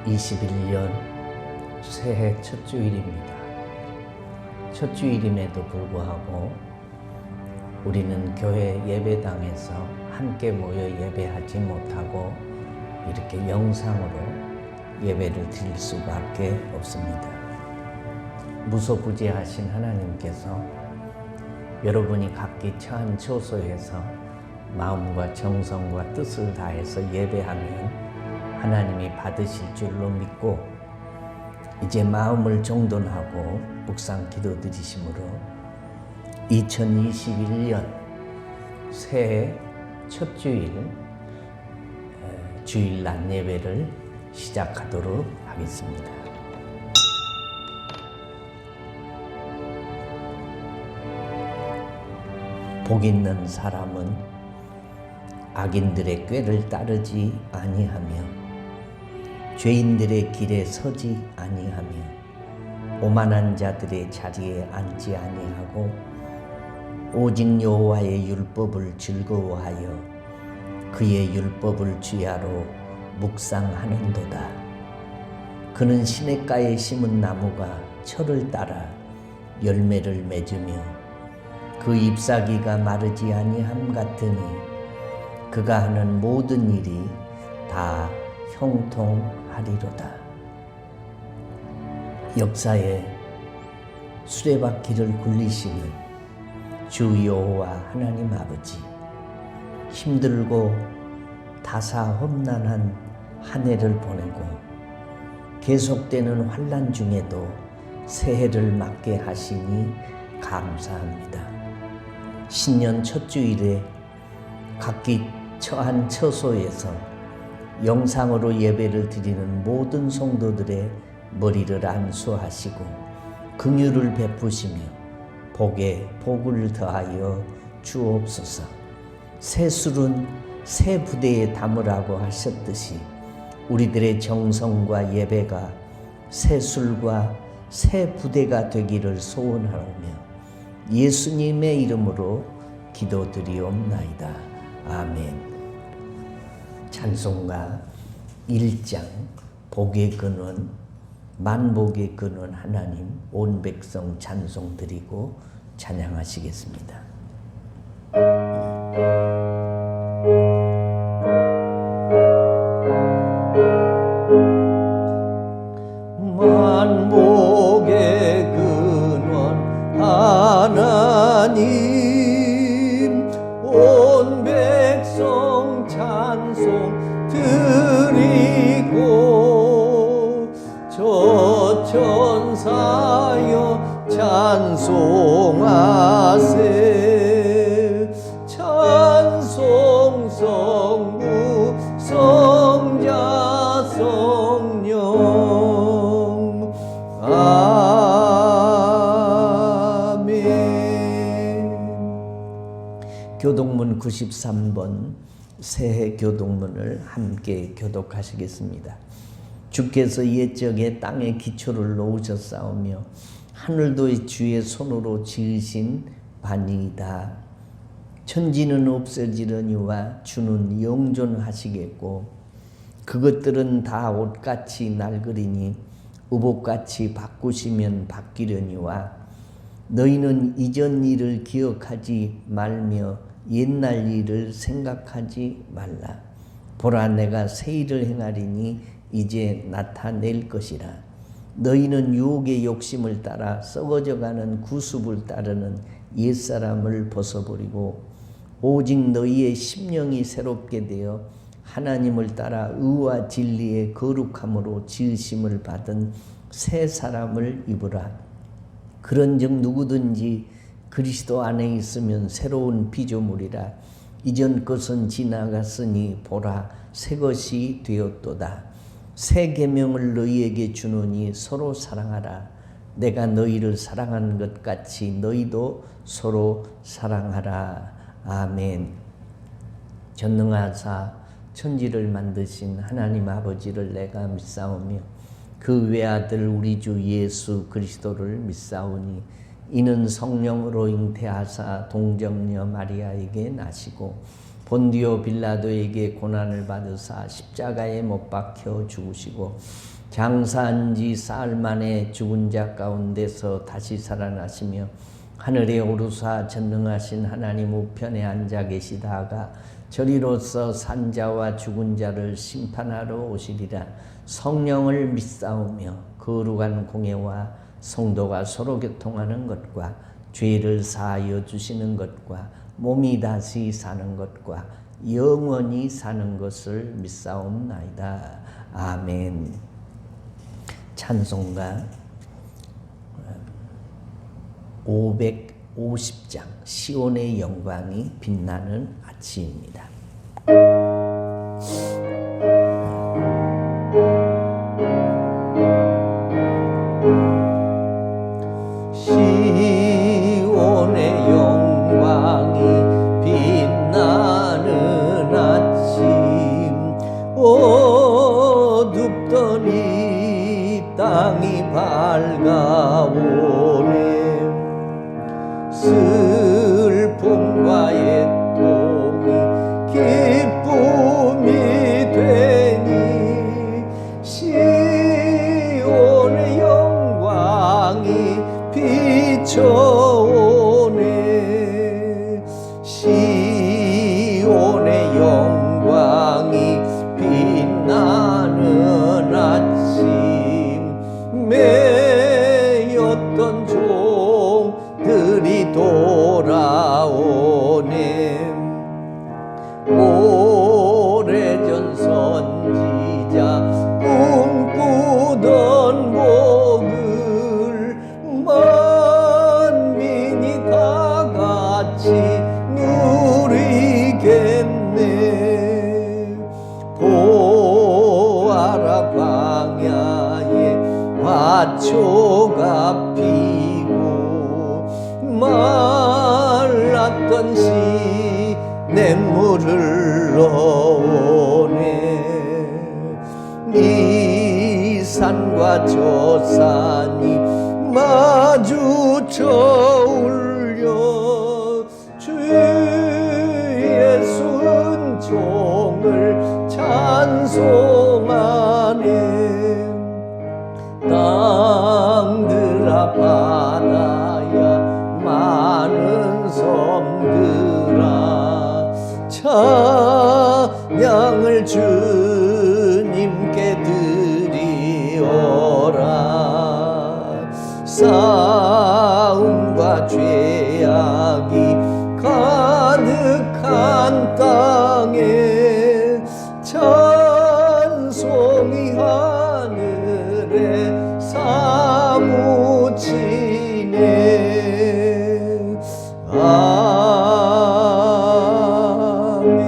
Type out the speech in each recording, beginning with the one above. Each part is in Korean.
2021년 새해 첫 주일입니다. 첫 주일임에도 불구하고 우리는 교회 예배당에서 함께 모여 예배하지 못하고 이렇게 영상으로 예배를 드릴 수밖에 없습니다. 무소부지하신 하나님께서 여러분이 각기 처한 처소에서 마음과 정성과 뜻을 다해서 예배하면 하나님이 받으실 줄로 믿고 이제 마음을 정돈하고 묵상 기도드리심으로 2021년 새해 첫 주일 주일 낮 예배를 시작하도록 하겠습니다. 복 있는 사람은 악인들의 꾀를 따르지 아니하며 죄인들의 길에 서지 아니하며 오만한 자들의 자리에 앉지 아니하고 오직 여호와의 율법을 즐거워하여 그의 율법을 주야로 묵상하는도다. 그는 시냇가에 심은 나무가 철을 따라 열매를 맺으며 그 잎사귀가 마르지 아니함 같으니 그가 하는 모든 일이 다 형통하리로다. 역사에 수레바퀴를 굴리시는 주 여호와 하나님 아버지, 힘들고 다사험난한 한 해를 보내고 계속되는 환난 중에도 새해를 맞게 하시니 감사합니다. 신년 첫 주일에 각기 처한 처소에서 영상으로 예배를 드리는 모든 성도들의 머리를 안수하시고 긍휼을 베푸시며 복에 복을 더하여 주옵소서. 새 술은 새 부대에 담으라고 하셨듯이 우리들의 정성과 예배가 새 술과 새 부대가 되기를 소원하오며 예수님의 이름으로 기도드리옵나이다. 아멘. 찬송가 1장 복의 근원 만복의 근원 하나님 온 백성 찬송 드리고 찬양하시겠습니다. 만복의 근원 하나님 온 백성 찬송 드리고 저 천사여 찬송하세 찬송 성부 성자 성령 아멘. 교독문 93번 새해 교독문을 함께 교독하시겠습니다. 주께서 옛적에 땅에 기초를 놓으셨사오며 하늘도 주의 손으로 지으신 바니이다. 천지는 없어지려니와 주는 영존하시겠고 그것들은 다 옷같이 낡으리니 의복같이 바꾸시면 바뀌려니와 너희는 이전 일을 기억하지 말며 옛날 일을 생각하지 말라. 보라 내가 새 일을 행하리니 이제 나타낼 것이라. 너희는 유혹의 욕심을 따라 썩어져가는 구습을 따르는 옛사람을 벗어버리고 오직 너희의 심령이 새롭게 되어 하나님을 따라 의와 진리의 거룩함으로 지으심을 받은 새 사람을 입으라. 그런즉 누구든지 그리스도 안에 있으면 새로운 피조물이라. 이전 것은 지나갔으니 보라 새 것이 되었도다. 새 계명을 너희에게 주노니 서로 사랑하라. 내가 너희를 사랑한 것 같이 너희도 서로 사랑하라. 아멘. 전능하사 천지를 만드신 하나님 아버지를 내가 믿사오며 그 외아들 우리 주 예수 그리스도를 믿사오니 이는 성령으로 잉태하사 동정녀 마리아에게 나시고 본디오 빌라도에게 고난을 받으사 십자가에 못 박혀 죽으시고 장사한 지 사흘 만에 죽은 자 가운데서 다시 살아나시며 하늘에 오르사 전능하신 하나님 우편에 앉아 계시다가 저리로서 산자와 죽은 자를 심판하러 오시리라. 성령을 믿사오며 거룩한 공예와 성도가 서로 교통하는 것과 죄를 사하여 주시는 것과 몸이 다시 사는 것과 영원히 사는 것을 믿사옵나이다. 아멘. 찬송가 550장 시온의 영광이 빛나는 아침입니다. 시온의 영광이 빛나는 아침 어둡던 이 땅이 밝아오네. 슬픔과 애통이 기쁨이 되니 시온의 영광이 비춰오네. 시온의 영광이 빛나는 아침 매였던 종들이 돌아오네. 오래전 선지자 꿈꾸던 복을 만민이 다 같이 누리겠네. 보아라 광야에 화초가 피고 말랐던 시냇물을 흘러오네. 이 산과 저 산이 마주쳐 울려 주의 순종을 찬송하네. 땅들아 바다야 많은 섬들아 찬양을 주님께 드리오라. 싸움과 죄악이 가득한 땅에 찬송이 하늘에 사무치네. 아멘.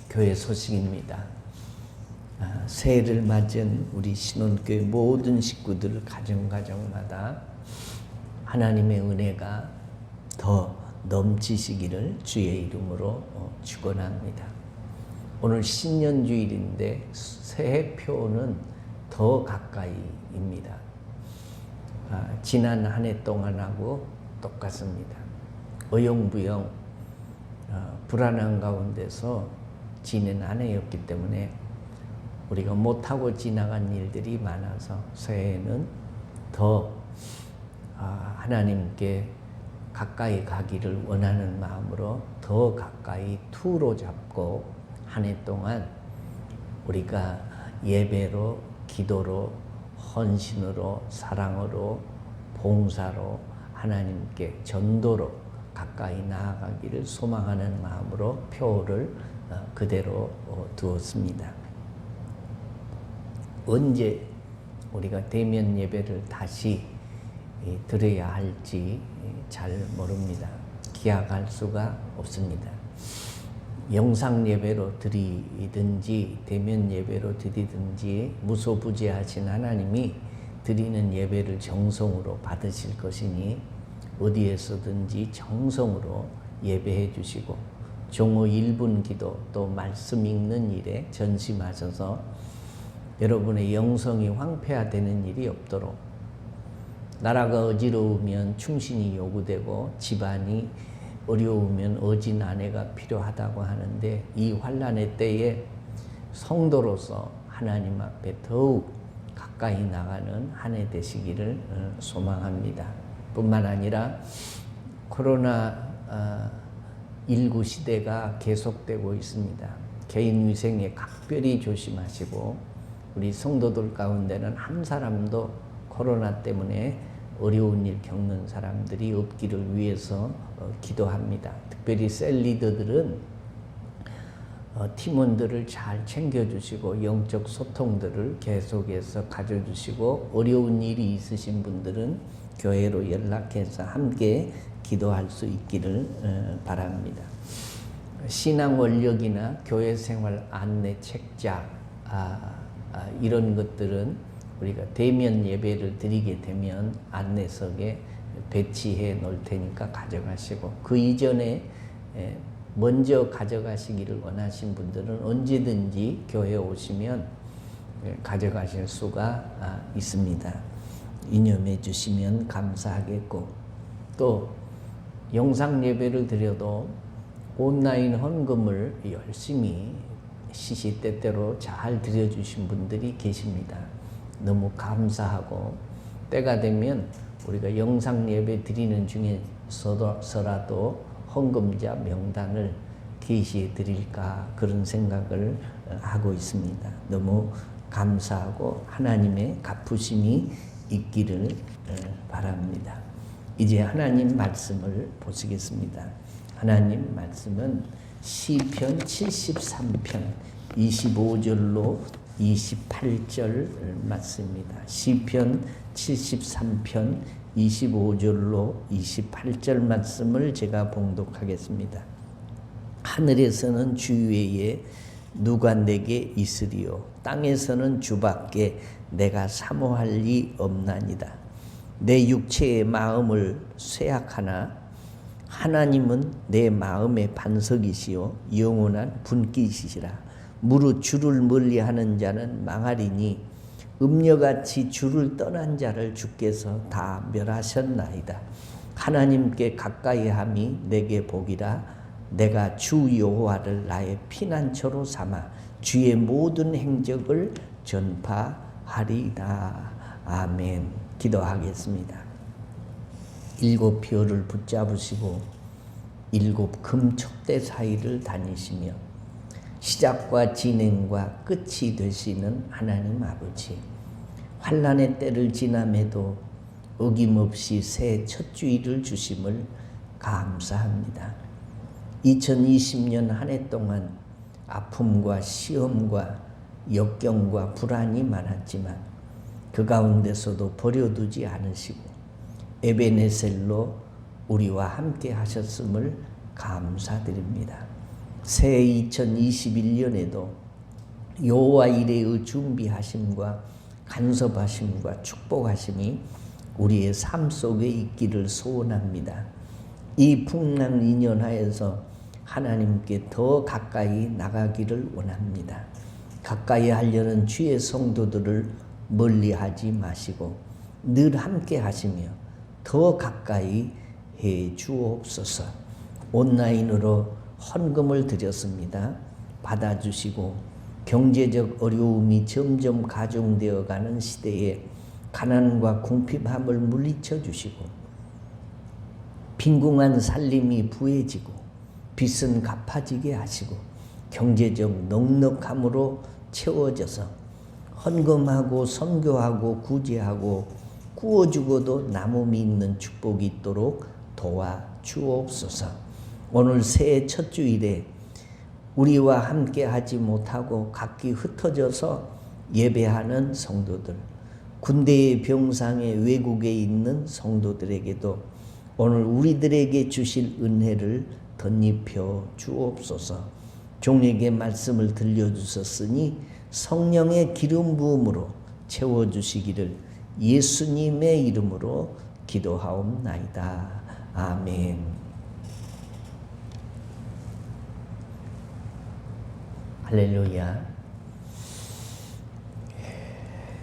교회 소식입니다. 새해를 맞은 우리 신혼교회 모든 식구들 가정마다 하나님의 은혜가 더 넘치시기를 주의 이름으로 축원합니다. 오늘 신년주일인데 새해표는 더 가까이입니다. 지난 한 해 동안하고 똑같습니다. 어영부영 불안한 가운데서 지낸 한 해였기 때문에 우리가 못하고 지나간 일들이 많아서 새해에는 더 하나님께 가까이 가기를 원하는 마음으로 더 가까이 투로 잡고 한 해 동안 우리가 예배로, 기도로, 헌신으로, 사랑으로, 봉사로 하나님께 전도로 가까이 나아가기를 소망하는 마음으로 표를 그대로 두었습니다. 언제 우리가 대면 예배를 다시 드려야 할지 잘 모릅니다. 기약할 수가 없습니다. 영상 예배로 드리든지 대면 예배로 드리든지 무소부재하신 하나님이 드리는 예배를 정성으로 받으실 것이니 어디에서든지 정성으로 예배해 주시고 종호 1분 기도 또 말씀 읽는 일에 전심하셔서 여러분의 영성이 황폐화되는 일이 없도록 나라가 어지러우면 충신이 요구되고 집안이 어려우면 어진 아내가 필요하다고 하는데 이 환난의 때에 성도로서 하나님 앞에 더욱 가까이 나가는 한 해 되시기를 소망합니다. 뿐만 아니라 코로나19 시대가 계속되고 있습니다. 개인 위생에 각별히 조심하시고 우리 성도들 가운데는 한 사람도 코로나 때문에 어려운 일 겪는 사람들이 없기를 위해서 기도합니다. 특별히 셀 리더들은 팀원들을 잘 챙겨주시고 영적 소통들을 계속해서 가져주시고 어려운 일이 있으신 분들은 교회로 연락해서 함께 기도할 수 있기를 바랍니다. 신앙 원력이나 교회 생활 안내 책자 이런 것들은 우리가 대면 예배를 드리게 되면 안내석에 배치해 놓을 테니까 가져가시고 그 이전에 먼저 가져가시기를 원하신 분들은 언제든지 교회에 오시면 가져가실 수가 있습니다. 이념해 주시면 감사하겠고 또 영상 예배를 드려도 온라인 헌금을 열심히 시시때때로 잘 드려주신 분들이 계십니다. 너무 감사하고 때가 되면 우리가 영상 예배 드리는 중에서라도 헌금자 명단을 게시해 드릴까 그런 생각을 하고 있습니다. 너무 감사하고 하나님의 갚으심이 있기를 바랍니다. 이제 하나님 말씀을 보시겠습니다. 하나님 말씀은 시편 73편 25절로 28절 말씀입니다. 시편 73편 25절로 28절 말씀을 제가 봉독하겠습니다. 하늘에서는 주 외에 누가 내게 있으리요 땅에서는 주밖에 내가 사모할 리 없나니다. 내 육체의 마음을 쇠약하나 하나님은 내 마음의 반석이시요 영원한 분깃이시라. 무릇 주를 멀리하는 자는 망하리니 음녀같이 주를 떠난 자를 주께서 다 멸하셨나이다. 하나님께 가까이함이 내게 복이라. 내가 주 여호와를 나의 피난처로 삼아 주의 모든 행적을 전파하리이다. 아멘. 기도하겠습니다. 7 별을 붙잡으시고 7 금촉대 사이를 다니시며 시작과 진행과 끝이 되시는 하나님 아버지, 환난의 때를 지남에도 어김없이 새 첫 주일을 주심을 감사합니다. 2020년 한 해 동안 아픔과 시험과 역경과 불안이 많았지만 그 가운데서도 버려두지 않으시고 에베네셀로 우리와 함께 하셨음을 감사드립니다. 새 2021년에도 여호와 이레의 준비하심과 간섭하심과 축복하심이 우리의 삶 속에 있기를 소원합니다. 이 풍랑 2년 하에서 하나님께 더 가까이 나가기를 원합니다. 가까이 하려는 주의 성도들을 멀리하지 마시고 늘 함께 하시며 더 가까이 해 주옵소서. 온라인으로 헌금을 드렸습니다. 받아주시고 경제적 어려움이 점점 가중되어 가는 시대에 가난과 궁핍함을 물리쳐 주시고 빈궁한 살림이 부해지고 빚은 갚아지게 하시고 경제적 넉넉함으로 채워져서 헌금하고 선교하고 구제하고 구워주고도 남음이 있는 축복이 있도록 도와주옵소서. 오늘 새해 첫 주일에 우리와 함께 하지 못하고 각기 흩어져서 예배하는 성도들, 군대의 병상에 외국에 있는 성도들에게도 오늘 우리들에게 주실 은혜를 덧입혀 주옵소서. 종에게 말씀을 들려주셨으니 성령의 기름 부음으로 채워주시기를 예수님의 이름으로 기도하옵나이다. 아멘. 할렐루야.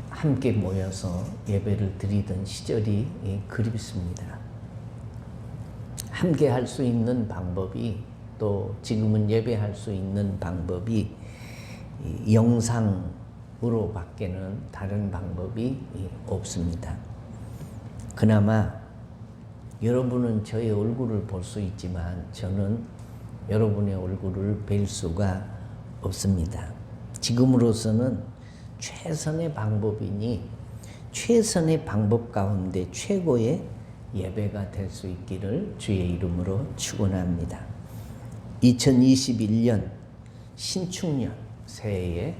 함께 모여서 예배를 드리던 시절이 그립습니다. 함께 할 수 있는 방법이, 또 지금은 예배할 수 있는 방법이 영상으로 밖에는 다른 방법이 없습니다. 그나마 여러분은 저의 얼굴을 볼 수 있지만 저는 여러분의 얼굴을 뵐 수가 없습니다. 지금으로서는 최선의 방법이니 최선의 방법 가운데 최고의 예배가 될 수 있기를 주의 이름으로 축원합니다. 2021년 신축년 새해에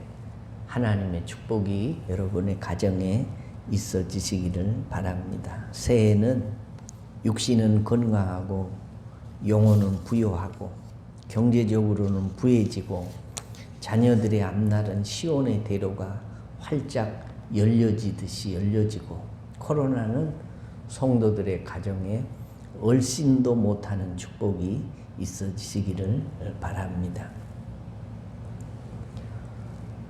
하나님의 축복이 여러분의 가정에 있어지시기를 바랍니다. 새해는 육신은 건강하고 영혼은 부요하고 경제적으로는 부해지고 자녀들의 앞날은 시온의 대로가 활짝 열려지듯이 열려지고 코로나는 성도들의 가정에 얼씬도 못하는 축복이 있어지시기를 바랍니다.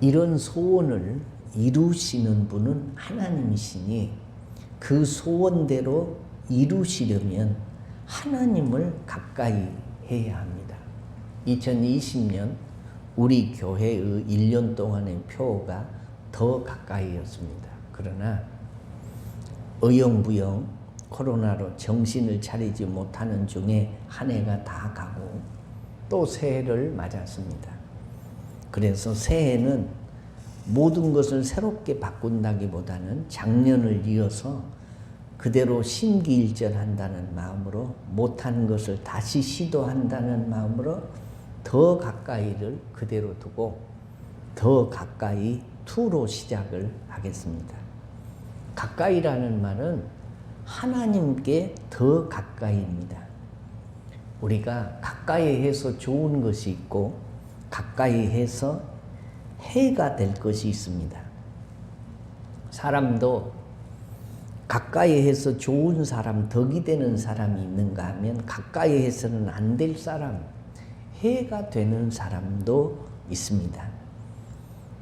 이런 소원을 이루시는 분은 하나님이시니 그 소원대로 이루시려면 하나님을 가까이 해야 합니다. 2020년 우리 교회의 1년 동안의 표가 더 가까이였습니다. 그러나 어영부영 코로나로 정신을 차리지 못하는 중에 한 해가 다 가고 또 새해를 맞았습니다. 그래서 새해는 모든 것을 새롭게 바꾼다기보다는 작년을 이어서 그대로 심기일전한다는 마음으로 못한 것을 다시 시도한다는 마음으로 더 가까이를 그대로 두고 더 가까이 투로 시작을 하겠습니다. 가까이라는 말은 하나님께 더 가까이입니다. 우리가 가까이 해서 좋은 것이 있고 가까이 해서 해가 될 것이 있습니다. 사람도 가까이 해서 좋은 사람, 덕이 되는 사람이 있는가 하면 가까이 해서는 안 될 사람, 해가 되는 사람도 있습니다.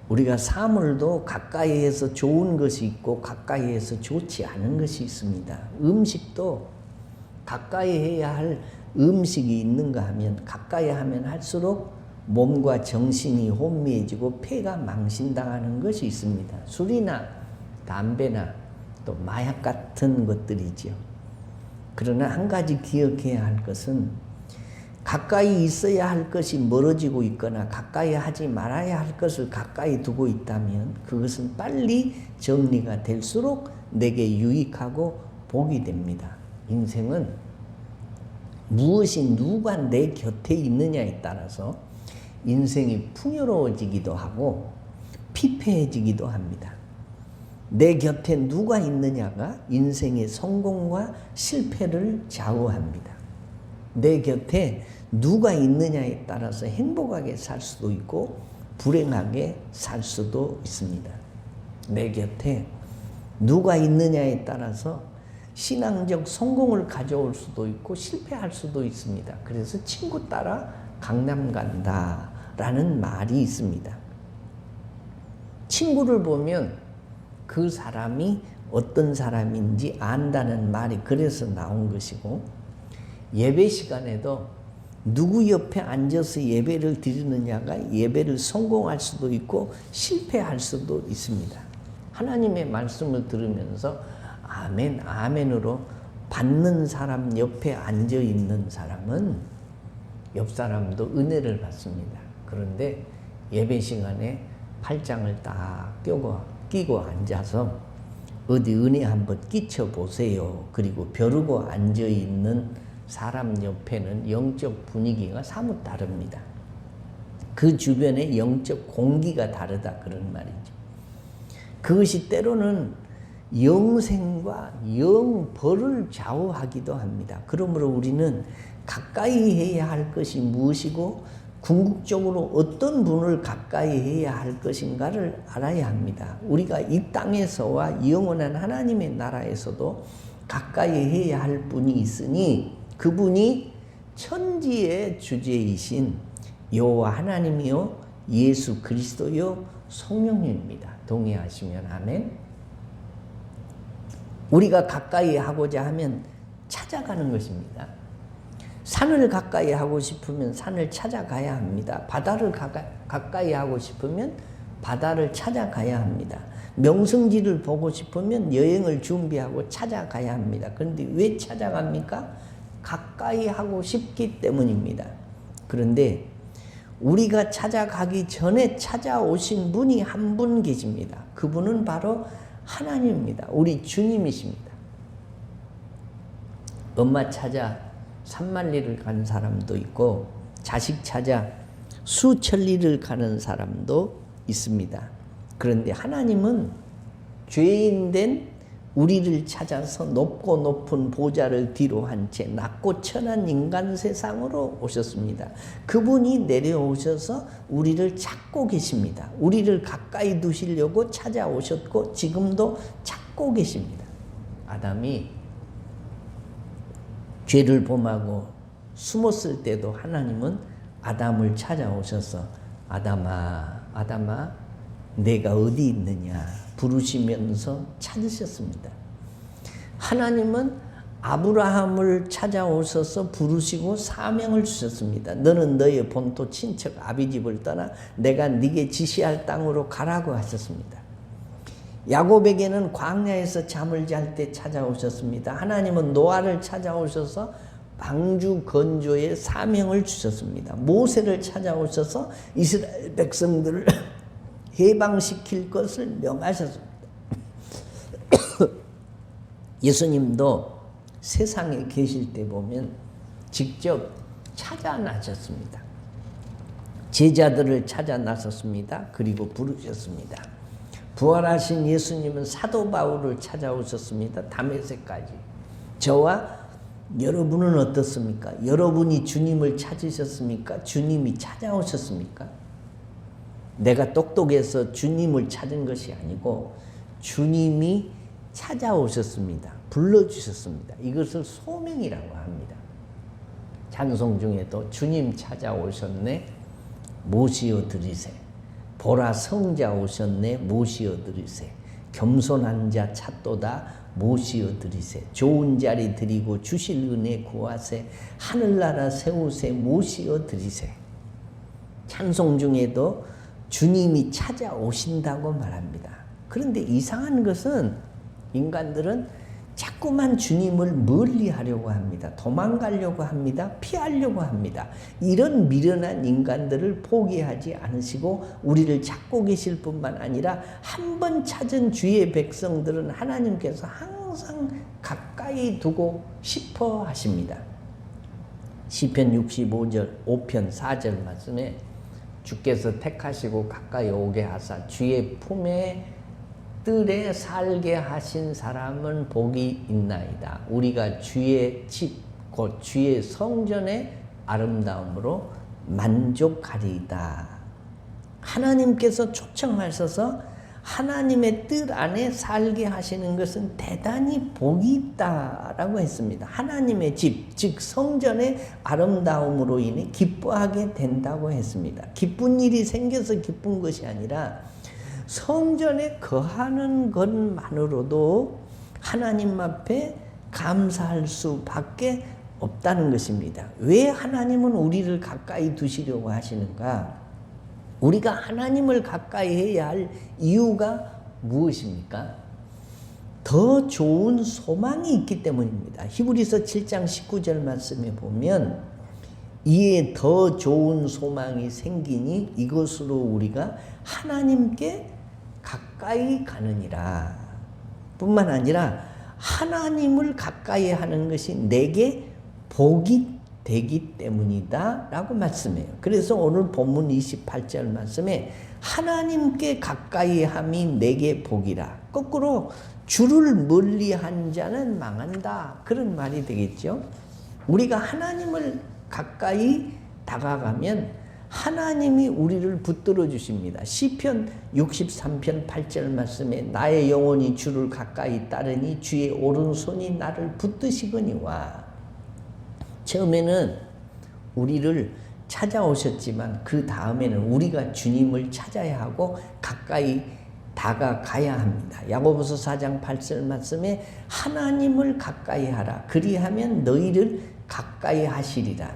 우리가 사물도 가까이 해서 좋은 것이 있고 가까이 해서 좋지 않은 것이 있습니다. 음식도 가까이 해야 할 음식이 있는가 하면 가까이 하면 할수록 몸과 정신이 혼미해지고 폐가 망신당하는 것이 있습니다. 술이나 담배나 또 마약 같은 것들이지요. 그러나 한 가지 기억해야 할 것은 가까이 있어야 할 것이 멀어지고 있거나 가까이 하지 말아야 할 것을 가까이 두고 있다면 그것은 빨리 정리가 될수록 내게 유익하고 복이 됩니다. 인생은 무엇이 누가 내 곁에 있느냐에 따라서 인생이 풍요로워지기도 하고 피폐해지기도 합니다. 내 곁에 누가 있느냐가 인생의 성공과 실패를 좌우합니다. 내 곁에 누가 있느냐에 따라서 행복하게 살 수도 있고 불행하게 살 수도 있습니다. 내 곁에 누가 있느냐에 따라서 신앙적 성공을 가져올 수도 있고 실패할 수도 있습니다. 그래서 친구 따라 강남 간다라는 말이 있습니다. 친구를 보면 그 사람이 어떤 사람인지 안다는 말이 그래서 나온 것이고, 예배 시간에도 누구 옆에 앉아서 예배를 드리느냐가 예배를 성공할 수도 있고 실패할 수도 있습니다. 하나님의 말씀을 들으면서 아멘, 아멘으로 받는 사람 옆에 앉아 있는 사람은 옆 사람도 은혜를 받습니다. 그런데 예배 시간에 팔짱을 딱 끼고 앉아서 어디 은혜 한번 끼쳐 보세요. 그리고 벼르고 앉아 있는 사람 옆에는 영적 분위기가 사뭇 다릅니다. 그 주변의 영적 공기가 다르다 그런 말이죠. 그것이 때로는 영생과 영벌을 좌우하기도 합니다. 그러므로 우리는 가까이 해야 할 것이 무엇이고 궁극적으로 어떤 분을 가까이 해야 할 것인가를 알아야 합니다. 우리가 이 땅에서와 영원한 하나님의 나라에서도 가까이 해야 할 분이 있으니 그분이 천지의 주제이신 여호와 하나님이요 예수 그리스도요 성령님입니다. 동의하시면 아멘. 우리가 가까이 하고자 하면 찾아가는 것입니다. 산을 가까이 하고 싶으면 산을 찾아가야 합니다. 바다를 가까이 하고 싶으면 바다를 찾아가야 합니다. 명승지를 보고 싶으면 여행을 준비하고 찾아가야 합니다. 그런데 왜 찾아갑니까? 가까이 하고 싶기 때문입니다. 그런데 우리가 찾아가기 전에 찾아오신 분이 한 분 계십니다. 그분은 바로 하나님입니다. 우리 주님이십니다. 엄마 찾아 산만리를 가는 사람도 있고 자식 찾아 수천리를 가는 사람도 있습니다. 그런데 하나님은 죄인된 우리를 찾아서 높고 높은 보좌를 뒤로 한 채 낮고 천한 인간 세상으로 오셨습니다. 그분이 내려오셔서 우리를 찾고 계십니다. 우리를 가까이 두시려고 찾아오셨고 지금도 찾고 계십니다. 아담이 죄를 범하고 숨었을 때도 하나님은 아담을 찾아오셔서 아담아 내가 어디 있느냐 부르시면서 찾으셨습니다. 하나님은 아브라함을 찾아오셔서 부르시고 사명을 주셨습니다. 너는 너의 본토 친척 아비집을 떠나 내가 네게 지시할 땅으로 가라고 하셨습니다. 야곱에게는 광야에서 잠을 잘 때 찾아오셨습니다. 하나님은 노아를 찾아오셔서 방주 건조의 사명을 주셨습니다. 모세를 찾아오셔서 이스라엘 백성들을 해방시킬 것을 명하셨습니다. 예수님도 세상에 계실 때 보면 직접 찾아 나셨습니다. 제자들을 찾아 나섰습니다. 그리고 부르셨습니다. 부활하신 예수님은 사도 바울을 찾아오셨습니다. 다메섹까지. 저와 여러분은 어떻습니까? 여러분이 주님을 찾으셨습니까? 주님이 찾아오셨습니까? 내가 똑똑해서 주님을 찾은 것이 아니고 주님이 찾아오셨습니다. 불러주셨습니다. 이것을 소명이라고 합니다. 찬송 중에도 주님 찾아오셨네 모시어 드리세. 보라 성자 오셨네 모시어 드리세. 겸손한 자 찾도다 모시어 드리세. 좋은 자리 드리고 주실 은혜 구하세. 하늘나라 세우세 모시어 드리세. 찬송 중에도 주님이 찾아오신다고 말합니다. 그런데 이상한 것은 인간들은 자꾸만 주님을 멀리 하려고 합니다. 도망가려고 합니다. 피하려고 합니다. 이런 미련한 인간들을 포기하지 않으시고 우리를 찾고 계실 뿐만 아니라 한 번 찾은 주의 백성들은 하나님께서 항상 가까이 두고 싶어 하십니다. 시편 65절 5편 4절 말씀에 주께서 택하시고 가까이 오게 하사 주의 품에 뜰에 살게 하신 사람은 복이 있나이다. 우리가 주의 집, 곧 주의 성전의 아름다움으로 만족하리이다. 하나님께서 초청하셔서 하나님의 뜻 안에 살게 하시는 것은 대단히 복이 있다라고 했습니다. 하나님의 집, 즉 성전의 아름다움으로 인해 기뻐하게 된다고 했습니다. 기쁜 일이 생겨서 기쁜 것이 아니라 성전에 거하는 것만으로도 하나님 앞에 감사할 수밖에 없다는 것입니다. 왜 하나님은 우리를 가까이 두시려고 하시는가? 우리가 하나님을 가까이 해야 할 이유가 무엇입니까? 더 좋은 소망이 있기 때문입니다. 히브리서 7장 19절 말씀에 보면 이에 더 좋은 소망이 생기니 이것으로 우리가 하나님께 가까이 가느니라. 뿐만 아니라 하나님을 가까이 하는 것이 내게 복이 되기 때문이다 라고 말씀해요. 그래서 오늘 본문 28절 말씀에 하나님께 가까이 함이 내게 복이라. 거꾸로 주를 멀리한 자는 망한다. 그런 말이 되겠죠. 우리가 하나님을 가까이 다가가면 하나님이 우리를 붙들어 주십니다. 시편 63편 8절 말씀에 나의 영혼이 주를 가까이 따르니 주의 오른손이 나를 붙드시거니와. 처음에는 우리를 찾아오셨지만 그 다음에는 우리가 주님을 찾아야 하고 가까이 다가가야 합니다. 야고보서 4장 8절 말씀에 하나님을 가까이 하라. 그리하면 너희를 가까이 하시리라.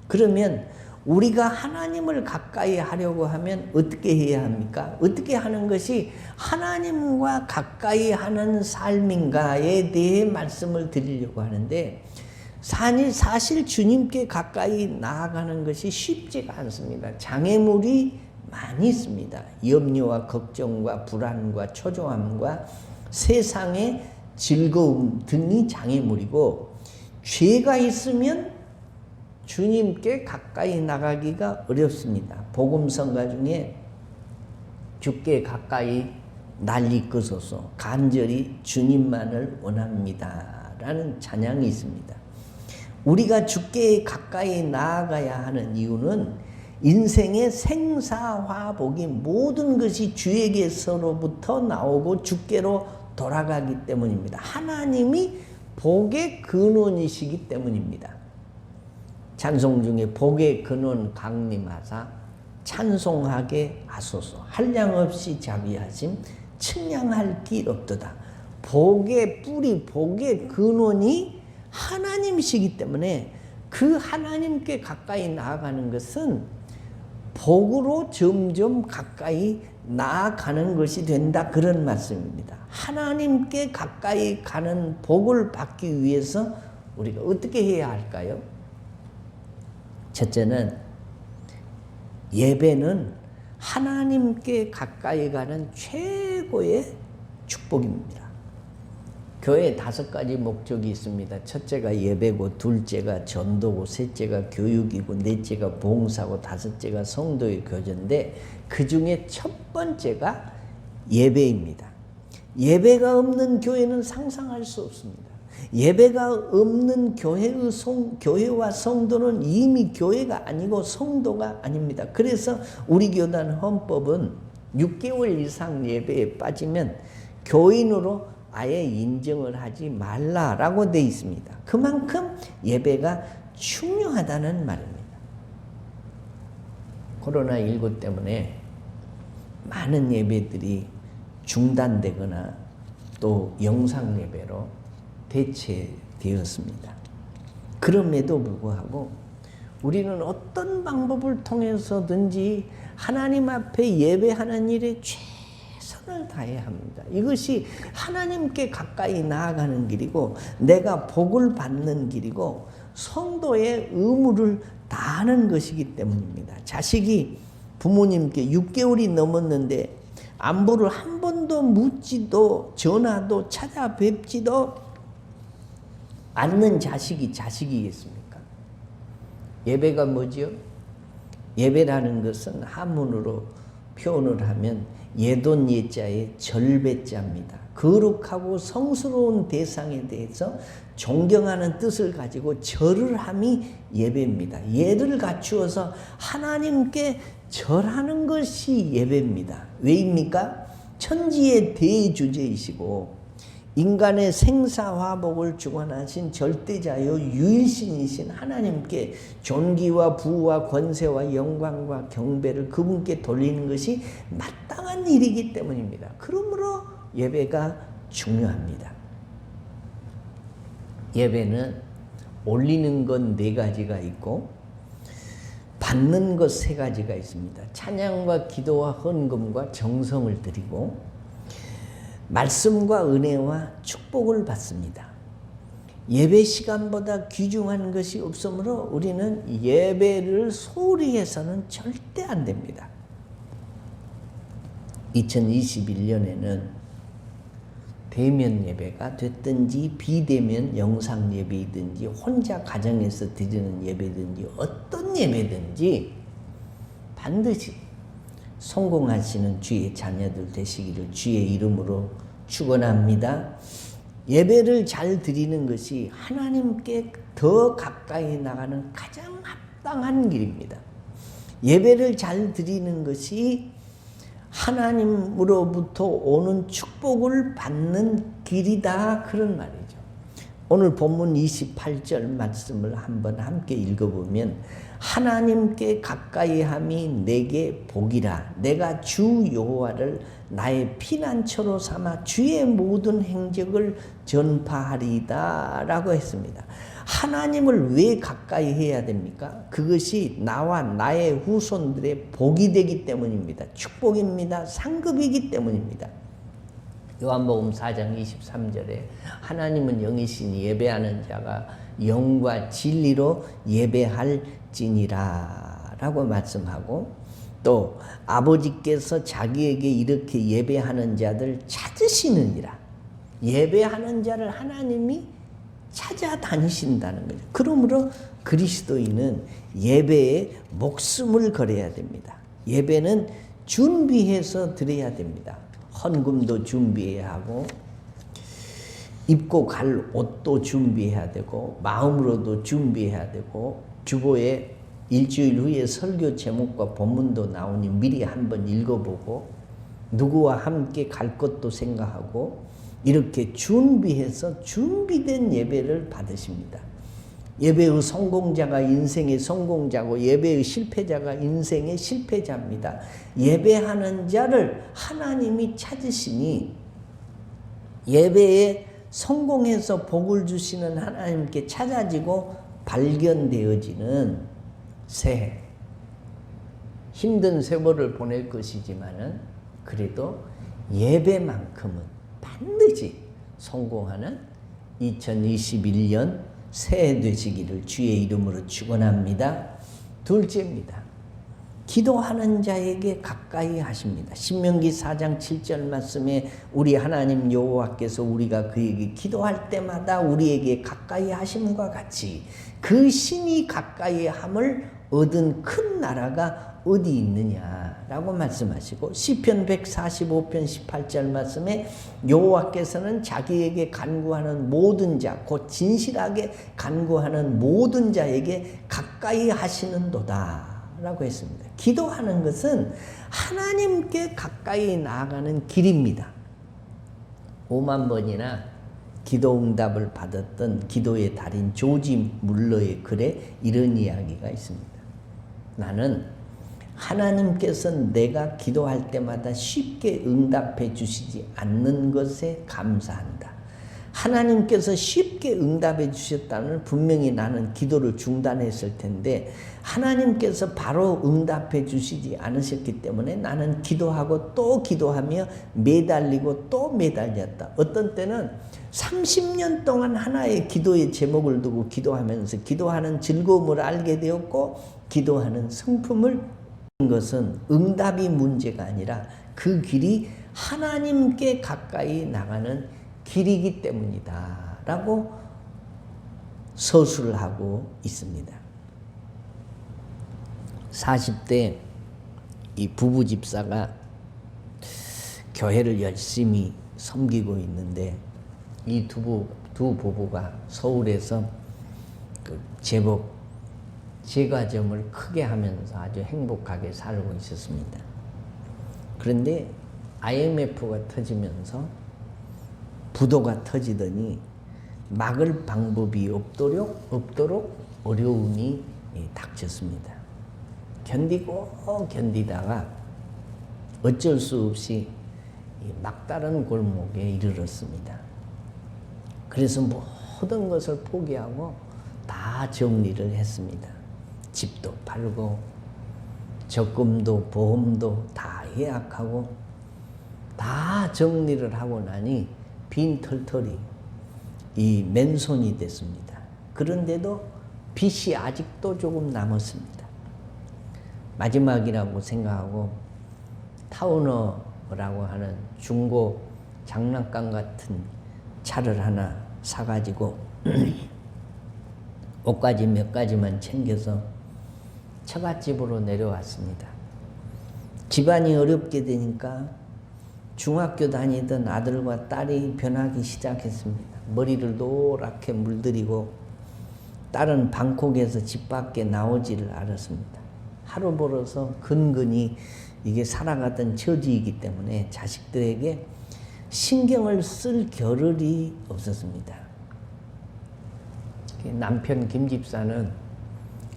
그러면 우리가 하나님을 가까이 하려고 하면 어떻게 해야 합니까? 어떻게 하는 것이 하나님과 가까이 하는 삶인가에 대해 말씀을 드리려고 하는데, 사실 주님께 가까이 나아가는 것이 쉽지가 않습니다. 장애물이 많이 있습니다. 염려와 걱정과 불안과 초조함과 세상의 즐거움 등이 장애물이고, 죄가 있으면 주님께 가까이 나가기가 어렵습니다. 복음성가 중에 주께 가까이 날 이끄소서 간절히 주님만을 원합니다 라는 찬양이 있습니다. 우리가 주께 가까이 나아가야 하는 이유는 인생의 생사화복이 모든 것이 주에게서로부터 나오고 주께로 돌아가기 때문입니다. 하나님이 복의 근원이시기 때문입니다. 찬송 중에 복의 근원 강림하사 찬송하게 하소서 한량없이 자비하심 측량할 길 없도다. 복의 뿌리, 복의 근원이 하나님이시기 때문에 그 하나님께 가까이 나아가는 것은 복으로 점점 가까이 나아가는 것이 된다, 그런 말씀입니다. 하나님께 가까이 가는 복을 받기 위해서 우리가 어떻게 해야 할까요? 첫째는 예배는 하나님께 가까이 가는 최고의 축복입니다. 교회에 5가지 목적이 있습니다. 첫째가 예배고, 둘째가 전도고, 셋째가 교육이고, 넷째가 봉사고, 다섯째가 성도의 교제인데 그 중에 첫 번째가 예배입니다. 예배가 없는 교회는 상상할 수 없습니다. 예배가 없는 교회와 성도는 이미 교회가 아니고 성도가 아닙니다. 그래서 우리 교단 헌법은 6개월 이상 예배에 빠지면 교인으로 아예 인정을 하지 말라라고 되어 있습니다. 그만큼 예배가 중요하다는 말입니다. 코로나19 때문에 많은 예배들이 중단되거나 또 영상 예배로 대체되었습니다. 그럼에도 불구하고 우리는 어떤 방법을 통해서든지 하나님 앞에 예배하는 일에 최선을 다해야 합니다. 이것이 하나님께 가까이 나아가는 길이고, 내가 복을 받는 길이고, 성도의 의무를 다하는 것이기 때문입니다. 자식이 부모님께 6개월이 넘었는데 안부를 한 번도 묻지도 전화도 찾아뵙지도 않는 자식이 자식이겠습니까? 예배가 뭐지요? 예배라는 것은 한문으로 표현을 하면 예돈 예자의 절배자입니다. 거룩하고 성스러운 대상에 대해서 존경하는 뜻을 가지고 절을 함이 예배입니다. 예를 갖추어서 하나님께 절하는 것이 예배입니다. 왜입니까? 천지의 대주제이시고 인간의 생사화복을 주관하신 절대자요 유일신이신 하나님께 존귀와 부와 권세와 영광과 경배를 그분께 돌리는 것이 마땅한 일이기 때문입니다. 그러므로 예배가 중요합니다. 예배는 올리는 것 4가지가 있고 받는 것 3가지가 있습니다. 찬양과 기도와 헌금과 정성을 드리고 말씀과 은혜와 축복을 받습니다. 예배 시간보다 귀중한 것이 없으므로 우리는 예배를 소홀히 해서는 절대 안 됩니다. 2021년에는 대면 예배가 됐든지 비대면 영상 예배이든지 혼자 가정에서 드리는 예배든지 어떤 예배든지 반드시 성공하시는 주의 자녀들 되시기를 주의 이름으로 축원합니다. 예배를 잘 드리는 것이 하나님께 더 가까이 나가는 가장 합당한 길입니다. 예배를 잘 드리는 것이 하나님으로부터 오는 축복을 받는 길이다, 그런 말이죠. 오늘 본문 28절 말씀을 한번 함께 읽어보면 하나님께 가까이 함이 내게 복이라. 내가 주 여호와를 나의 피난처로 삼아 주의 모든 행적을 전파하리다 라고 했습니다. 하나님을 왜 가까이 해야 됩니까? 그것이 나와 나의 후손들의 복이 되기 때문입니다. 축복입니다. 상급이기 때문입니다. 요한복음 4장 23절에 하나님은 영이시니 예배하는 자가 영과 진리로 예배할지니라 라고 말씀하고, 또 아버지께서 자기에게 이렇게 예배하는 자들 찾으시느니라. 예배하는 자를 하나님이 찾아다니신다는 거죠. 그러므로 그리스도인은 예배에 목숨을 걸어야 됩니다. 예배는 준비해서 드려야 됩니다. 헌금도 준비해야 하고, 입고 갈 옷도 준비해야 되고, 마음으로도 준비해야 되고, 주보에 일주일 후에 설교 제목과 본문도 나오니 미리 한번 읽어보고, 누구와 함께 갈 것도 생각하고, 이렇게 준비해서 준비된 예배를 받으십니다. 예배의 성공자가 인생의 성공자고 예배의 실패자가 인생의 실패자입니다. 예배하는 자를 하나님이 찾으시니 예배에 성공해서 복을 주시는 하나님께 찾아지고 발견되어지는 새해, 힘든 세월을 보낼 것이지만은 그래도 예배만큼은 반드시 성공하는 2021년 새해 되시기를 주의 이름으로 축원합니다. 둘째입니다. 기도하는 자에게 가까이 하십니다. 신명기 4장 7절 말씀에 우리 하나님 여호와께서 우리가 그에게 기도할 때마다 우리에게 가까이 하심과 같이 그 신이 가까이 함을 얻은 큰 나라가 어디 있느냐라고 말씀하시고, 시편 145편 18절 말씀에 여호와께서는 자기에게 간구하는 모든 자, 곧 진실하게 간구하는 모든 자에게 가까이 하시는도다 라고 했습니다. 기도하는 것은 하나님께 가까이 나아가는 길입니다. 5만 번이나 기도 응답을 받았던 기도의 달인 조지 물러의 글에 이런 이야기가 있습니다. 나는 하나님께서 내가 기도할 때마다 쉽게 응답해 주시지 않는 것에 감사한다. 하나님께서 쉽게 응답해 주셨다면 분명히 나는 기도를 중단했을 텐데 하나님께서 바로 응답해 주시지 않으셨기 때문에 나는 기도하고 또 기도하며 매달리고 또 매달렸다. 어떤 때는 30년 동안 하나의 기도의 제목을 두고 기도하면서 기도하는 즐거움을 알게 되었고, 기도하는 성품을 것은 응답이 문제가 아니라 그 길이 하나님께 가까이 나가는 길이기 때문이다 라고 서술을 하고 있습니다. 40대 이 부부 집사가 교회를 열심히 섬기고 있는데 이 두 부부가 서울에서 그 제법 제과점을 크게 하면서 아주 행복하게 살고 있었습니다. 그런데 IMF가 터지면서 부도가 터지더니 막을 방법이 없도록 어려움이 닥쳤습니다. 견디고 견디다가 어쩔 수 없이 막다른 골목에 이르렀습니다. 그래서 모든 것을 포기하고 다 정리를 했습니다. 집도 팔고 적금도 보험도 다 예약하고 다 정리를 하고 나니 빈털털이 이 맨손이 됐습니다. 그런데도 빚이 아직도 조금 남았습니다. 마지막이라고 생각하고 타우너라고 하는 중고 장난감 같은 차를 하나 사가지고 옷가지 몇 가지만 챙겨서 처갓집으로 내려왔습니다. 집안이 어렵게 되니까 중학교 다니던 아들과 딸이 변하기 시작했습니다. 머리를 노랗게 물들이고 딸은 방콕에서 집 밖에 나오지를 않았습니다. 하루 벌어서 근근히 이게 살아가던 처지이기 때문에 자식들에게 신경을 쓸 겨를이 없었습니다. 남편 김 집사는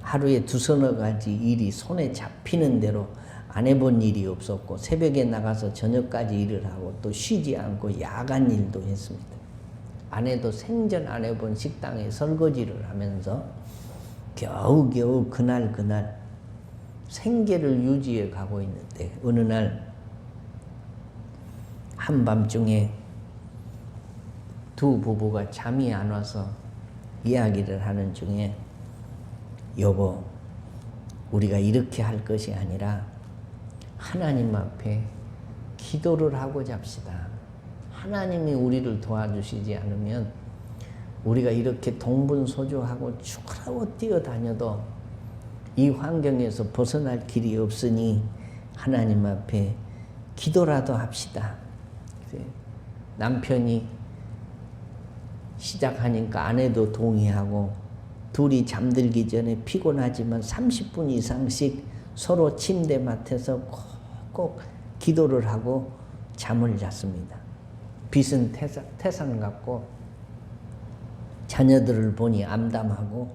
하루에 두서너 가지 일이 손에 잡히는 대로 안 해본 일이 없었고 새벽에 나가서 저녁까지 일을 하고 또 쉬지 않고 야간 일도 했습니다. 아내도 생전 안 해본 식당에 설거지를 하면서 겨우겨우 그날 생계를 유지해 가고 있는데 어느 날 한밤중에 두 부부가 잠이 안 와서 이야기를 하는 중에 여보, 우리가 이렇게 할 것이 아니라 하나님 앞에 기도를 하고 잡시다. 하나님이 우리를 도와주시지 않으면 우리가 이렇게 동분서주하고 죽으라고 뛰어다녀도 이 환경에서 벗어날 길이 없으니 하나님 앞에 기도라도 합시다. 남편이 시작하니까 아내도 동의하고 둘이 잠들기 전에 피곤하지만 30분 이상씩 서로 침대맡에서 꼭 기도를 하고 잠을 잤습니다. 빚은 태산 같고 자녀들을 보니 암담하고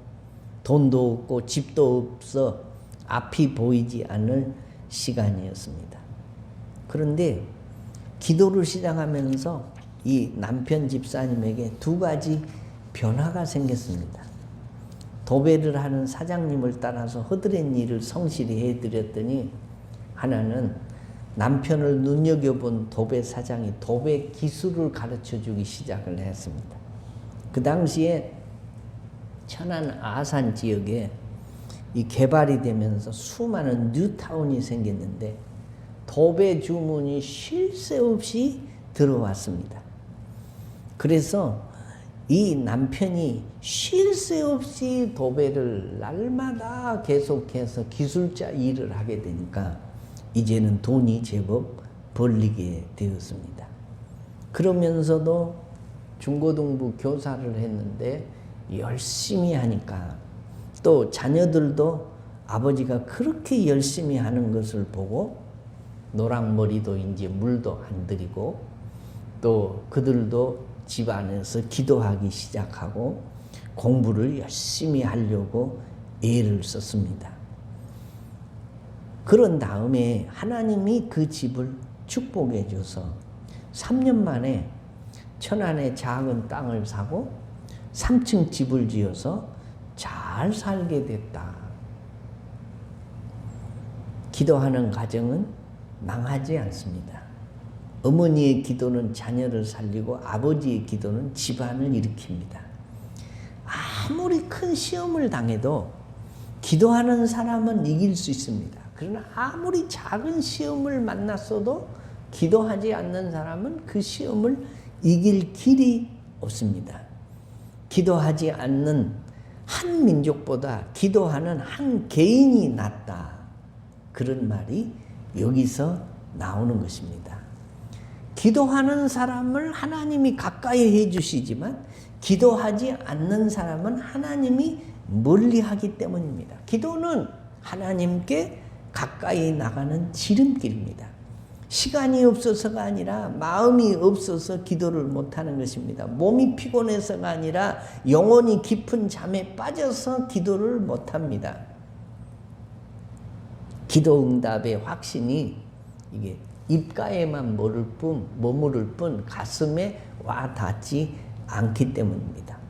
돈도 없고 집도 없어 앞이 보이지 않을 시간이었습니다. 그런데 기도를 시작하면서 이 남편 집사님에게 두 가지 변화가 생겼습니다. 도배를 하는 사장님을 따라서 허드렛 일을 성실히 해드렸더니 하나는 남편을 눈여겨본 도배 사장이 도배 기술을 가르쳐주기 시작을 했습니다. 그 당시에 천안 아산 지역에 이 개발이 되면서 수많은 뉴타운이 생겼는데 도배 주문이 쉴 새 없이 들어왔습니다. 그래서 이 남편이 쉴 새 없이 도배를 날마다 계속해서 기술자 일을 하게 되니까 이제는 돈이 제법 벌리게 되었습니다. 그러면서도 중고등부 교사를 했는데 열심히 하니까 또 자녀들도 아버지가 그렇게 열심히 하는 것을 보고 노랑머리도 이제 물도 안 들이고 또 그들도 집 안에서 기도하기 시작하고 공부를 열심히 하려고 애를 썼습니다. 그런 다음에 하나님이 그 집을 축복해 줘서 3년 만에 천안에 작은 땅을 사고 3층 집을 지어서 잘 살게 됐다. 기도하는 가정은 망하지 않습니다. 어머니의 기도는 자녀를 살리고 아버지의 기도는 집안을 일으킵니다. 아무리 큰 시험을 당해도 기도하는 사람은 이길 수 있습니다. 그러나 아무리 작은 시험을 만났어도 기도하지 않는 사람은 그 시험을 이길 길이 없습니다. 기도하지 않는 한 민족보다 기도하는 한 개인이 낫다. 그런 말이 여기서 나오는 것입니다. 기도하는 사람을 하나님이 가까이 해주시지만 기도하지 않는 사람은 하나님이 멀리하기 때문입니다. 기도는 하나님께 가까이 나가는 지름길입니다. 시간이 없어서가 아니라 마음이 없어서 기도를 못하는 것입니다. 몸이 피곤해서가 아니라 영혼이 깊은 잠에 빠져서 기도를 못합니다. 기도 응답의 확신이 이게 입가에만 머무를 뿐 가슴에 와 닿지 않기 때문입니다.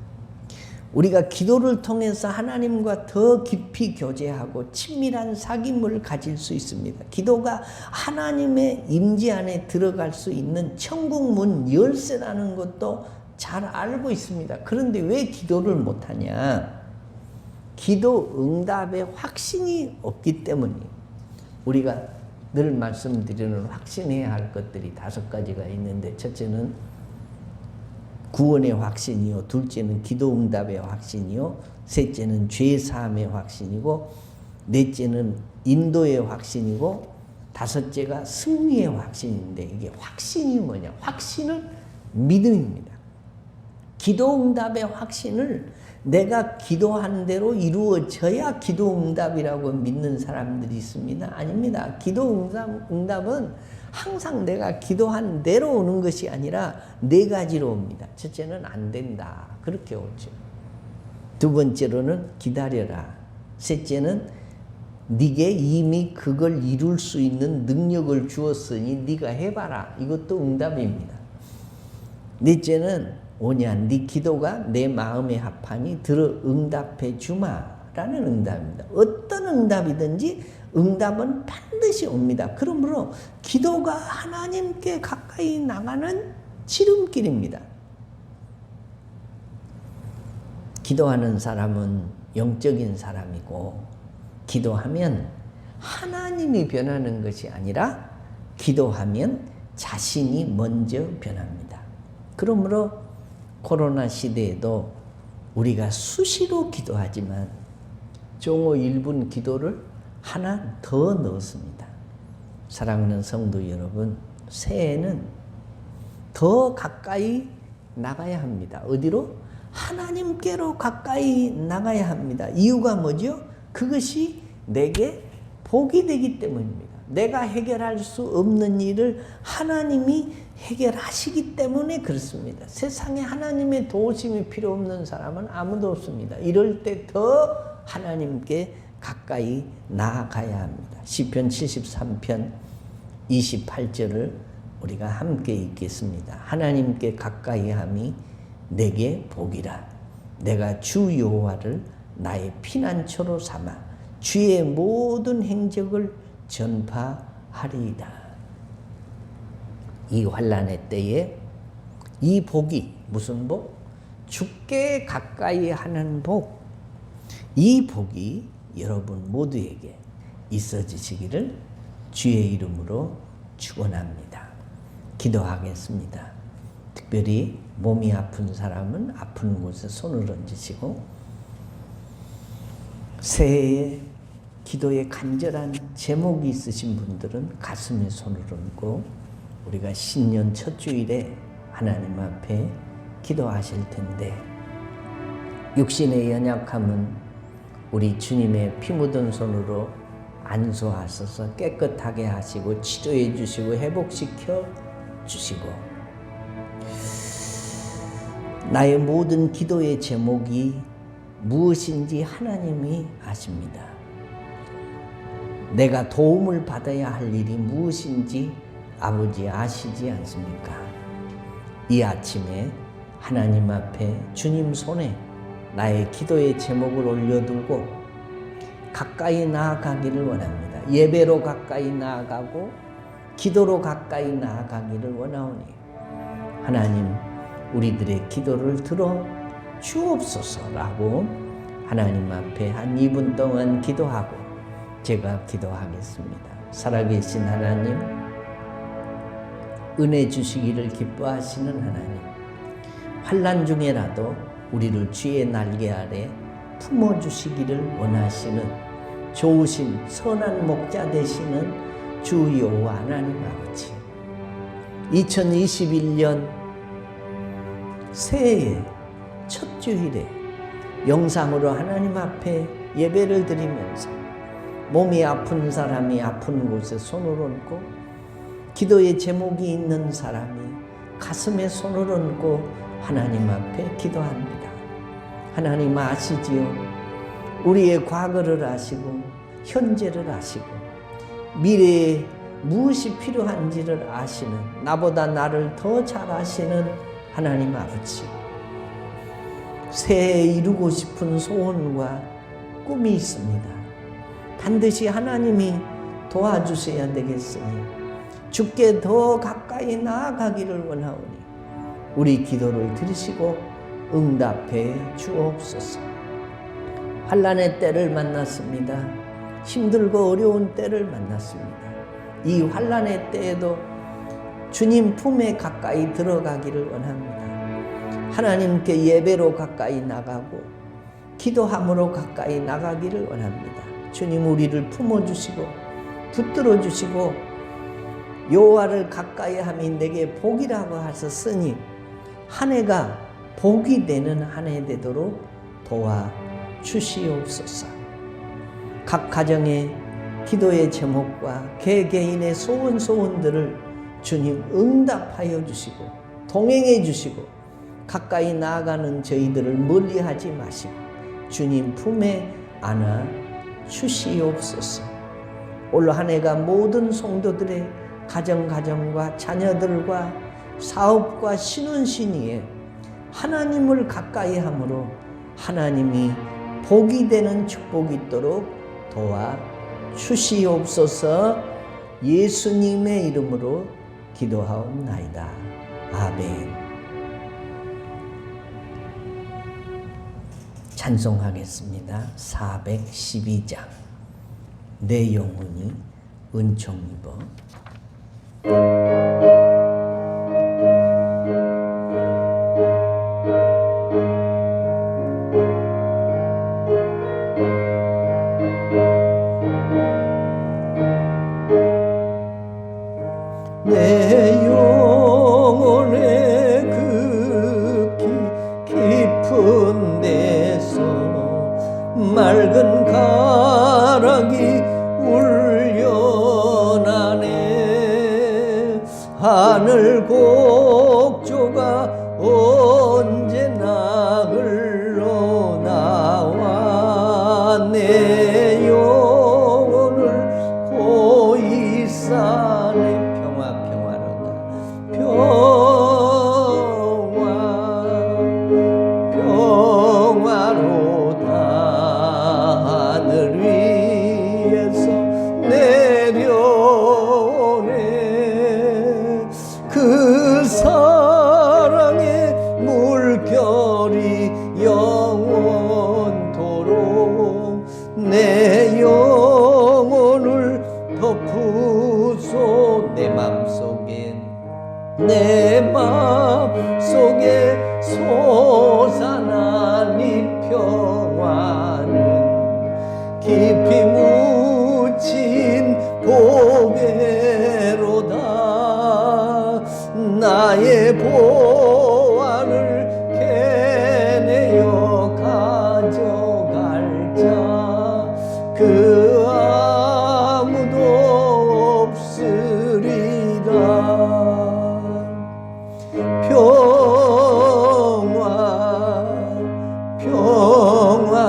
우리가 기도를 통해서 하나님과 더 깊이 교제하고 친밀한 사귐을 가질 수 있습니다. 기도가 하나님의 임재 안에 들어갈 수 있는 천국 문 열쇠라는 것도 잘 알고 있습니다. 그런데 왜 기도를 못하냐? 기도 응답의 확신이 없기 때문이에요. 우리가 늘 말씀드리는 확신해야 할 것들이 5가지가 있는데 첫째는 구원의 확신이요, 둘째는 기도 응답의 확신이요, 셋째는 죄 사함의 확신이고 넷째는 인도의 확신이고 다섯째가 승리의 확신인데 이게 확신이 뭐냐? 확신은 믿음입니다. 기도 응답의 확신을 내가 기도한 대로 이루어져야 기도 응답이라고 믿는 사람들이 있습니다. 아닙니다. 기도 응답은 항상 내가 기도한 대로 오는 것이 아니라 4가지로 옵니다. 첫째는 안 된다. 그렇게 오죠. 두 번째로는 기다려라. 셋째는 네게 이미 그걸 이룰 수 있는 능력을 주었으니 네가 해봐라. 이것도 응답입니다. 넷째는 오냐 네 기도가 내 마음에 합하니 들어 응답해 주마라는 응답입니다. 어떤 응답이든지 응답은 반드시 옵니다. 그러므로 기도가 하나님께 가까이 나가는 지름길입니다. 기도하는 사람은 영적인 사람이고, 기도하면 하나님이 변하는 것이 아니라 기도하면 자신이 먼저 변합니다. 그러므로 코로나 시대에도 우리가 수시로 기도하지만 종호 1분 기도를 하나 더 넣었습니다. 사랑하는 성도 여러분, 새해에는 더 가까이 나가야 합니다. 어디로? 하나님께로 가까이 나가야 합니다. 이유가 뭐죠? 그것이 내게 복이 되기 때문입니다. 내가 해결할 수 없는 일을 하나님이 해결하시기 때문에 그렇습니다. 세상에 하나님의 도우심이 필요 없는 사람은 아무도 없습니다. 이럴 때 더 하나님께 가까이 나아가야 합니다. 시편 73편 28절을 우리가 함께 읽겠습니다. 하나님께 가까이 함이 내게 복이라. 내가 주 여호와를 나의 피난처로 삼아 주의 모든 행적을 전파하리이다. 이 환난의 때에 이 복이 무슨 복? 주께 가까이 하는 복. 이 복이 여러분 모두에게 있어지시기를 주의 이름으로 축원합니다. 기도하겠습니다. 특별히 몸이 아픈 사람은 아픈 곳에 손을 얹으시고, 새해에 기도에 간절한 제목이 있으신 분들은 가슴에 손을 얹고, 우리가 신년 첫 주일에 하나님 앞에 기도하실 텐데, 육신의 연약함은 우리 주님의 피 묻은 손으로 안수하셔서 깨끗하게 하시고 치료해 주시고 회복시켜 주시고, 나의 모든 기도의 제목이 무엇인지 하나님이 아십니다. 내가 도움을 받아야 할 일이 무엇인지 아버지 아시지 않습니까? 이 아침에 하나님 앞에 주님 손에 나의 기도의 제목을 올려두고 가까이 나아가기를 원합니다. 예배로 가까이 나아가고 기도로 가까이 나아가기를 원하오니 하나님, 우리들의 기도를 들어 주옵소서라고 하나님 앞에 한 2분 동안 기도하고 제가 기도하겠습니다. 살아계신 하나님, 은혜 주시기를 기뻐하시는 하나님, 환난 중에라도 우리를 주의 날개 아래 품어주시기를 원하시는 좋으신 선한 목자 되시는 주 여호와 하나님 아버지, 2021년 새해의 첫 주일에 영상으로 하나님 앞에 예배를 드리면서 몸이 아픈 사람이 아픈 곳에 손을 얹고, 기도의 제목이 있는 사람이 가슴에 손을 얹고 하나님 앞에 기도합니다. 하나님 아시지요? 우리의 과거를 아시고 현재를 아시고 미래에 무엇이 필요한지를 아시는, 나보다 나를 더 잘 아시는 하나님 아버지, 새해에 이루고 싶은 소원과 꿈이 있습니다. 반드시 하나님이 도와주셔야 되겠으니 주께 더 가까이 나아가기를 원하오니 우리 기도를 들으시고 응답해 주옵소서. 환난의 때를 만났습니다. 힘들고 어려운 때를 만났습니다. 이 환난의 때에도 주님 품에 가까이 들어가기를 원합니다. 하나님께 예배로 가까이 나가고 기도함으로 가까이 나가기를 원합니다. 주님, 우리를 품어주시고 붙들어 주시고 여호와를 가까이 함이 내게 복이라고 하셨으니 한 해가 복이 되는 한 해 되도록 도와주시옵소서. 각 가정의 기도의 제목과 개개인의 소원들을 주님 응답하여 주시고 동행해 주시고 가까이 나아가는 저희들을 멀리하지 마시고 주님 품에 안아 주시옵소서. 올 한 해가 모든 성도들의 가정과 자녀들과 사업과 신혼신의에 하나님을 가까이 함으로 하나님이 복이 되는 축복이 있도록 도와 주시옵소서. 예수님의 이름으로 기도하옵나이다. 아멘. 찬송하겠습니다. 412장. 내 영혼이 은총 입어. 내 영혼의 그 깊은 데서 맑은 가락이 울려나네. 하늘 곡조가 언제나 흘러나와 내 영혼을 고이 싸네. 평화로다. 하늘 위에서 내려오네. 그 사랑의 물결이 영원토록 내 영혼을 덮으소. 내 맘속에 솟아난 이 평화는 깊이 묻힌 보배로다. 나의 보화를 캐내어 가져갈 자 그 아무도 없으리라.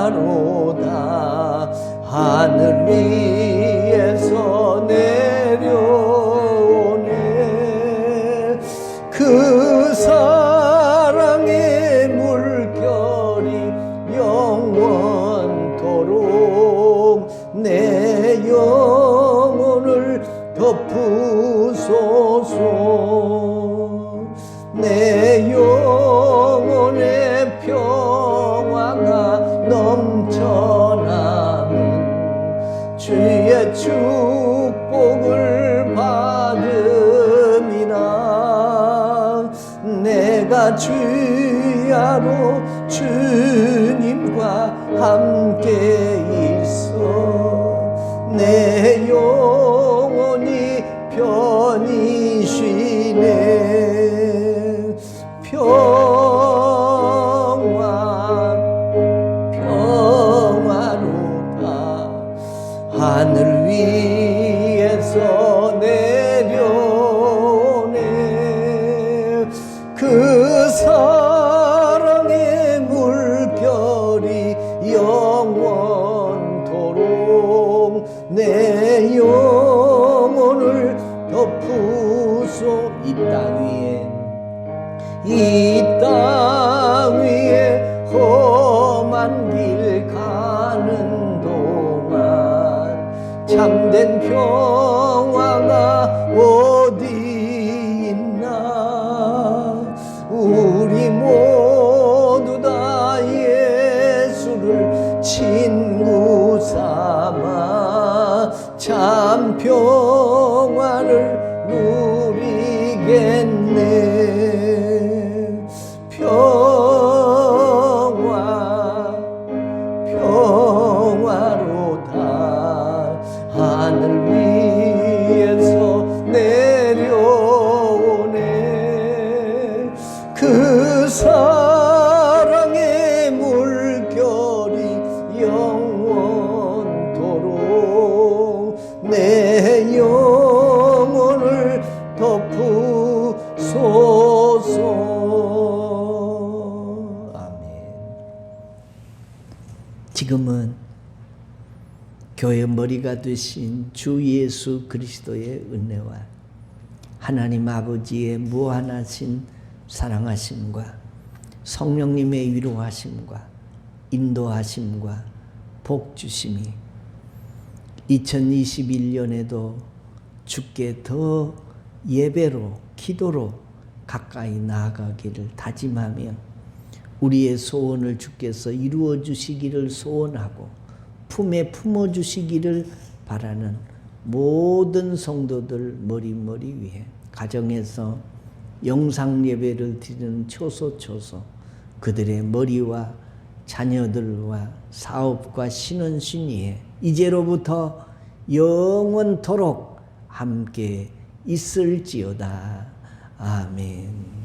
평화로다. 하늘 위에서 내려오네. 그 사랑의 물결이 영원토록 내 영혼을 덮으소서. 내 영혼의 평화가 넘쳐나는 주의 축복을 받음이라. 내가 주야로 주님과 함께 있어 내 영혼이 편히 쉬네. 평화로다. 하늘 위에서 내려오네. 그 사랑의 물결이 영원토록 내 영혼을 덮으소. 이 땅 위에 험한 길 가는 동안 참된 평화가 어디 있나. 우리 모두 다 예수를 친구 삼아 참 평화를 누리겠네. 평화로다. 하늘 위에서 내려오네. 그 사랑의 물결이 영원토록 내 영혼을 덮으소서. 지금은 교회 머리가 되신 주 예수 그리스도의 은혜와 하나님 아버지의 무한하신 사랑하심과 성령님의 위로하심과 인도하심과 복 주심이 2021년에도 주께 더 예배로 기도로 가까이 나아가기를 다짐하며 우리의 소원을 주께서 이루어 주시기를 소원하고 품에 품어 주시기를 바라는 모든 성도들 머리머리 위에 가정에서 영상 예배를 드리는 초소초소 그들의 머리와 자녀들과 사업과 신원신위에 이제로부터 영원토록 함께 있을지어다. 아멘.